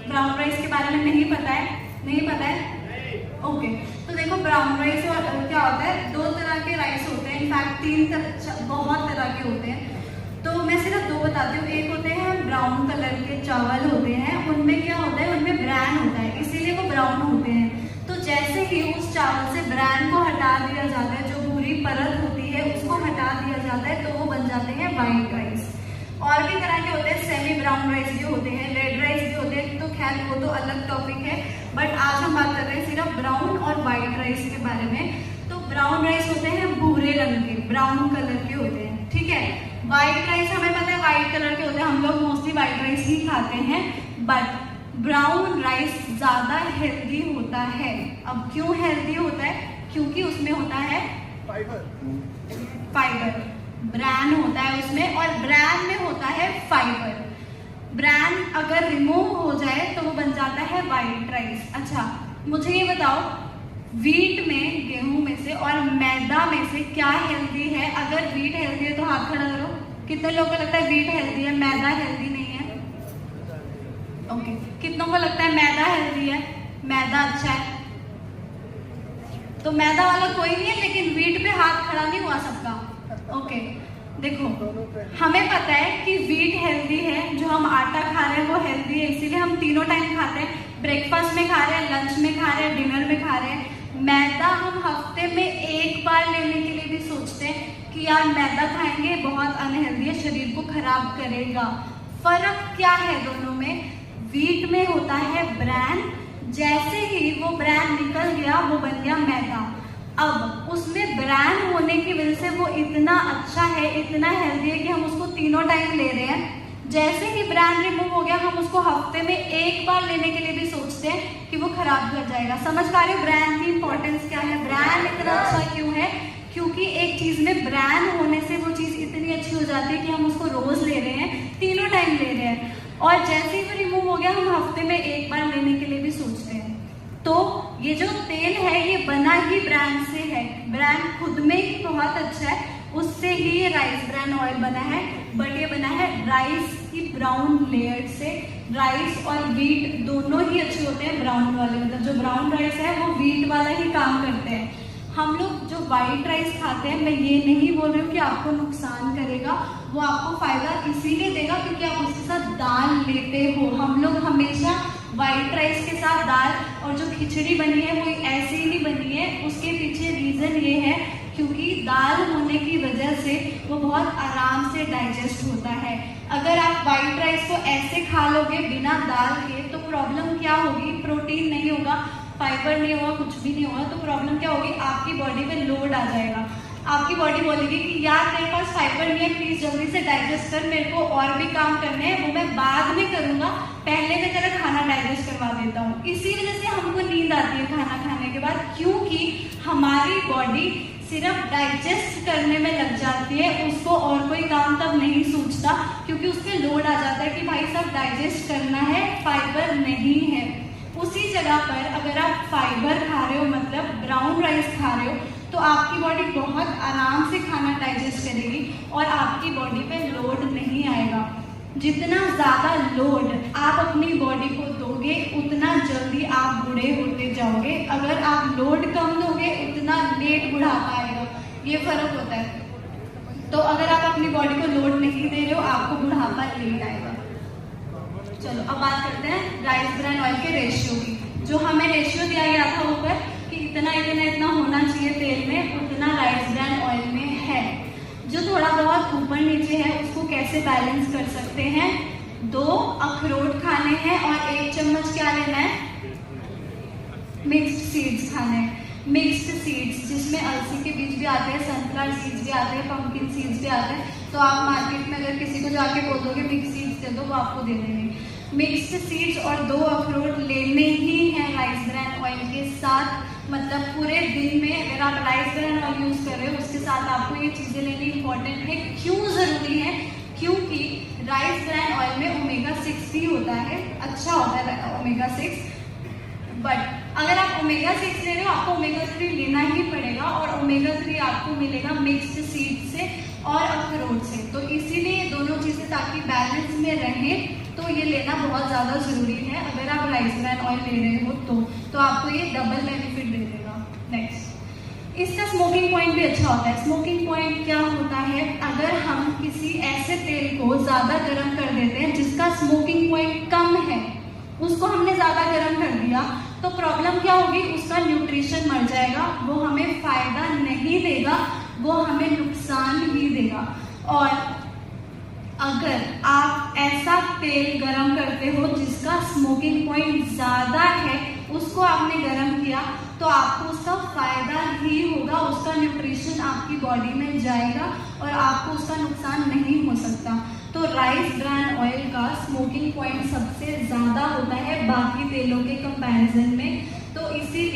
Brown rice के बारे में नहीं पता है? नहीं पता है? ओके, तो देखो ब्राउन राइस और क्या होता है, दो तरह के राइस होते हैं, इनफैक्ट बहुत तरह के होते हैं। तो मैं सिर्फ दो बताती हूँ। एक होते हैं ब्राउन कलर के चावल होते हैं, उनमें क्या होता है, उनमें ब्रैन होता है, इसीलिए वो ब्राउन होते हैं। तो जैसे ही उस चावल से ब्रैन को हटा दिया जाता है, जो पूरी परत होती है उसको हटा दिया जाता है, तो वो बन जाते हैं व्हाइट राइस। और भी तरह के होते हैं, सेमी ब्राउन राइस भी होते हैं, रेड राइस भी होते हैं, तो खैर वो तो अलग टॉपिक है। बट आज हम बात कर रहे हैं सिर्फ ब्राउन और व्हाइट राइस के बारे में। तो ब्राउन राइस होते हैं भूरे रंग के, ब्राउन कलर के होते हैं, ठीक है। व्हाइट राइस हमें पता है व्हाइट कलर के होते हैं, हम लोग मोस्टली व्हाइट राइस ही खाते हैं। बट ब्राउन राइस ज्यादा हेल्दी होता है। अब क्यों हेल्दी होता है? क्योंकि उसमें होता है फाइबर, ब्रैन होता है उसमें, और ब्रैन में होता है फाइबर। ब्रैन अगर रिमूव हो जाए तो वो बन जाता है व्हाइट राइस। अच्छा, मुझे ये बताओ, वीट में, गेहूं में से और मैदा में से क्या हेल्दी है? अगर वीट हेल्दी है तो हाथ खड़ा करो। कितने लोगों को लगता है वीट हेल्दी है, मैदा हेल्दी नहीं है? ओके, कितनों को लगता है मैदा हेल्दी है, मैदा अच्छा है? तो मैदा वाला कोई नहीं है, लेकिन वीट पे हाथ खड़ा नहीं हुआ सबका। ओके, देखो हमें पता है कि वीट हेल्दी है, जो हम आटा खा रहे हैं वो हेल्दी है, इसीलिए हम तीनों टाइम खाते हैं। ब्रेकफास्ट में खा रहे हैं, लंच में खा रहे हैं, डिनर में खा रहे हैं। मैदा हम हफ्ते में एक बार लेने के लिए भी सोचते हैं कि यार मैदा खाएंगे, बहुत अनहेल्दी है, शरीर को खराब करेगा। फर्क क्या है दोनों में? वीट में होता है ब्रैन, जैसे ही वो ब्रैन निकल गया वो बन गया मैदा। अब उसमें ब्रैन होने की वजह से वो इतना अच्छा है, इतना हेल्दी है कि हम उसको तीनों टाइम ले रहे हैं। जैसे ही ब्रैन रिमूव हो गया, हम उसको हफ्ते में एक बार लेने के लिए भी सोचते हैं कि वो खराब कर जाएगा। समझ पा रहे हो ब्रैन की इंपॉर्टेंस क्या है? ब्रैन इतना अच्छा क्यों है? क्योंकि एक चीज में ब्रैन होने से वो चीज इतनी अच्छी हो जाती है कि हम उसको रोज ले रहे हैं, तीनों टाइम ले रहे हैं। और जैसे ही वो रिमूव हो गया, हम हफ्ते में एक बार लेने के लिए भी सोचते हैं। तो ये जो तेल है ये बना ही ब्रैन से है, ब्रैन खुद में ही बहुत अच्छा है, उससे ही ये राइस ब्रैन ऑयल बना है। बट ये बना है राइस की ब्राउन लेयर से। राइस और वीट दोनों ही अच्छे होते हैं ब्राउन वाले, मतलब जो ब्राउन राइस है वो वीट वाला ही काम करते हैं। हम लोग जो व्हाइट राइस खाते हैं, मैं ये नहीं बोल रही हूँ कि आपको नुकसान करेगा, वो आपको फायदा इसीलिए देगा क्योंकि आप उसके साथ दाल लेते हो। हम लोग हमेशा व्हाइट राइस के साथ दाल, और जो खिचड़ी बनी है वो ऐसे ही नहीं बनी है, उसके पीछे रीजन ये है क्योंकि दाल होने की वजह से वो बहुत आराम से डाइजेस्ट होता है। अगर आप व्हाइट राइस को ऐसे खा लोगे बिना दाल के तो प्रॉब्लम क्या होगी? प्रोटीन नहीं होगा, फाइबर नहीं होगा, कुछ भी नहीं होगा, तो प्रॉब्लम क्या होगी? आपकी बॉडी पे लोड आ जाएगा। आपकी बॉडी बोलेगी कि यार मेरे पास फाइबर नहीं है, प्लीज जल्दी से डाइजेस्ट कर, मेरे को और भी काम करने हैं, वो मैं बाद में करूंगा, पहले मैं तेरा खाना डाइजेस्ट करवा देता हूँ। इसी वजह से हमको नींद आती है खाना खाने के बाद, क्योंकि हमारी बॉडी सिर्फ डाइजेस्ट करने में लग जाती है, उसको और कोई काम तब नहीं सोचता, क्योंकि उसमें लोड आ जाता है कि भाई सब डाइजेस्ट करना है, फाइबर नहीं है। उसी जगह पर अगर आप फाइबर खा रहे हो, मतलब ब्राउन राइस खा रहे हो, तो आपकी बॉडी बहुत आराम से खाना डाइजेस्ट करेगी और आपकी बॉडी पे लोड नहीं आएगा। जितना ज्यादा लोड आप अपनी बॉडी को दोगे उतना जल्दी आप बूढ़े होते जाओगे। अगर आप लोड कम दोगे उतना लेट बुढ़ापा आएगा, ये फर्क होता है। तो अगर आप अपनी बॉडी को लोड नहीं दे रहे हो, आपको बुढ़ापा लेट आएगा। चलो अब बात करते हैं राइस ब्रैन ऑयल के रेशियो की। जो हमें रेशियो दिया गया था ऊपर कि इतना इतना इतना होना चाहिए तेल में, उतना राइस ब्रैन ऑयल में है। जो थोड़ा बहुत ऊपर नीचे है उसको कैसे बैलेंस कर सकते हैं? 2 अखरोट खाने हैं और 1 चम्मच क्या लेना है? मिक्स्ड सीड्स खाने हैं। मिक्स्ड सीड्स जिसमें अलसी के बीज भी आते हैं, सनफ्लावर सीड्स भी आते हैं, पंपकिन सीड्स भी आते हैं। तो आप मार्केट में अगर किसी को जाके बोल दोगे मिक्स सीड्स दे दो, वो आपको दे देंगे। मिक्स्ड सीड्स और 2 अखरोट लेने ही हैं राइस ब्रैन ऑयल के साथ। मतलब पूरे दिन में अगर आप राइस ब्रैन ऑयल यूज कर रहे हो उसके साथ आपको ये चीजें लेनी इंपॉर्टेंट है। क्यों जरूरी है? क्योंकि राइस ब्रैन ऑयल में ओमेगा 6 भी होता है, अच्छा होता है ओमेगा 6। बट अगर आप ओमेगा 6 ले रहे हो आपको ओमेगा 3 लेना ही पड़ेगा, और ओमेगा 3 आपको मिलेगा मिक्स्ड सीड से और अखरोट से। तो इसीलिए दोनों चीजें ताकि बैलेंस में रहें तो ये लेना बहुत ज़्यादा ज़रूरी है। अगर आप राइस ब्रान ऑयल ले रहे हो तो आपको ये डबल बेनिफिट दे देगा। नेक्स्ट, इसका स्मोकिंग पॉइंट भी अच्छा होता है। स्मोकिंग पॉइंट क्या होता है, अगर हम किसी ऐसे तेल को ज़्यादा गर्म कर देते हैं जिसका स्मोकिंग पॉइंट कम है, उसको हमने ज़्यादा गर्म कर दिया, तो प्रॉब्लम क्या होगी, उसका न्यूट्रिशन मर जाएगा, वो हमें फायदा नहीं देगा, वो हमें नुकसान ही देगा। और अगर आप ऐसा तेल गरम करते हो जिसका स्मोकिंग पॉइंट ज़्यादा है, उसको आपने गरम किया, तो आपको उसका फायदा ही होगा, उसका न्यूट्रिशन आपकी बॉडी में जाएगा और आपको उसका नुकसान नहीं हो सकता। तो राइस ब्रान ऑयल का स्मोकिंग पॉइंट सबसे ज़्यादा होता है बाकी तेलों के कंपैरिजन में। तो इसी